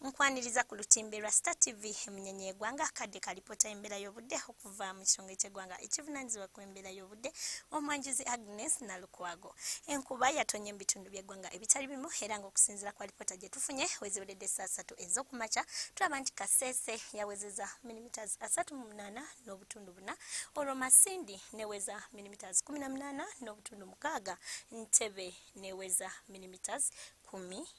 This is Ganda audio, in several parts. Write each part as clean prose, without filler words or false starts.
Nkwaniriza ku lutimbe lwa Star TV emunyenye eggwanga kadde kalipota embeera y'obudde okuva mu kisonge ky'eggwanga ekivunaanyizibwa ku embeera y'obudde omwanjuzi Agnes Nalukwago. Enkuba yatonye mu bitundu by'eggwanga ebitali bimu era ng'okusinziira ku alipota gye tufunye weziwedde essaawa 3 ez'okumakya tulaba nti Kasese yawezezza millimeters 38 n'obutundu 4, olwo Masindi neweza millimeters 18 n'obutundu 6, Ntebe neweza millimeters 16.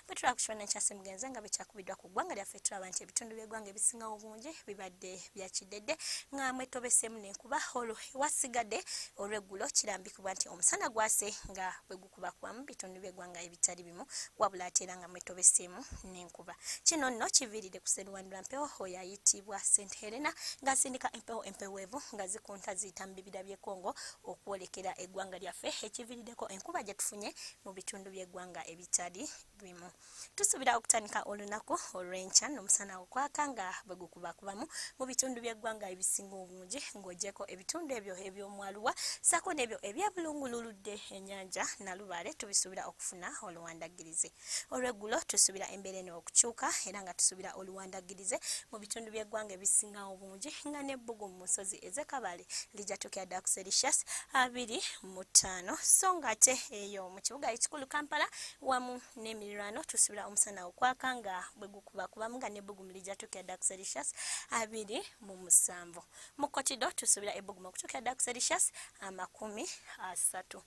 Bwe tulaba ku kifaananyi kya Semugenzi nga bwe kyakubiddwa ku ggwanga lyaffe tulaba nti ebitundu by'eggwanga ebisingawo obungi bibadde bya kidedde nga mwetobeseemu n'enkuba, olwo wasigadde olw'eggulo kirambikibwa nti omusana gwase nga bwe gukubakubamu bitundu by'eggwanga ebitali bimu wabula ate era nga mwetobeseemu n'enkuba. Kino nno kiviiridde ku sseruwandula mpewo oyo ayitibwa St Helena ng'asindika empewo empeweevu nga zikunta ziyita mu bibira by'e Congo okwolekera eggwanga lyaffe ekiviiriddeko enkuba gye tufunye mu bitundu by'eggwanga ebitali bimu. Tusuubira okutandika olunaku olw'enkya n'omusana okwaka nga bwe gukubakubamu mu bitundu by'eggwanga ebisinga obungi ng'oggyeko ebitundu ebyo eby'omwaluwa ssaako n'ebyo ebyabulungululudde ennyanja Nalubaale tubisuubira okufuna oluwandagirize. Olw'eggulo tusuubira embeera eno okukyuka era nga tusuubira oluwandagirize mu bitundu by'eggwanga ebisinga obungi nga n'ebbugu mu nsozi ez'Ekabale lijja tukya ddala ku Celsius 25 so ng'ate eyo mu kibuga ekikulu Kampala wamu n'emiriraano tusuubira omusana okwaka nga bwe gukubakubamu nga n'ebbugumu lijja tukya ddala ku Celsius 27. Mu Kotido tusuubira ebbugumu okutukya ddala ku Celsius 30.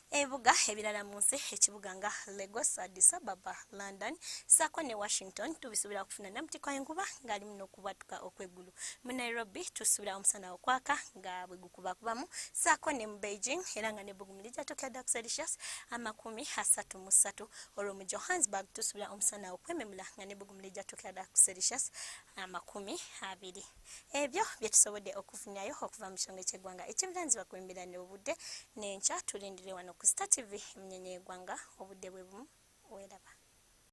Ebibuga ebirala mu nsi ekibuga nga Lagos, Addis Ababa, London ssaako ne Washington tubisuubira okufuna namutikwa enkuba ng'alimu n'okubwatuka okw'eggulu. Mu Nairobi tusuubira omusana okwaka nga bwe gukubakubamu ssaako ne mu Beijing era nga n'ebbugumu lijja tukya ddala ku Celsius 33. Olwo mu Johannesburg tusuubira omusana okwememula nga n'ebbugumu lijja tukya ddala ku Celsius 20. Ebyo bye tusobodde okufunyayo okuva mu kisonge ky'eggwanga ekivunaanyizibwa ku embeera y'obudde n'enkya tulindire wano ku Star TV emunyenye eggwanga obudde bwe bumu weeraba.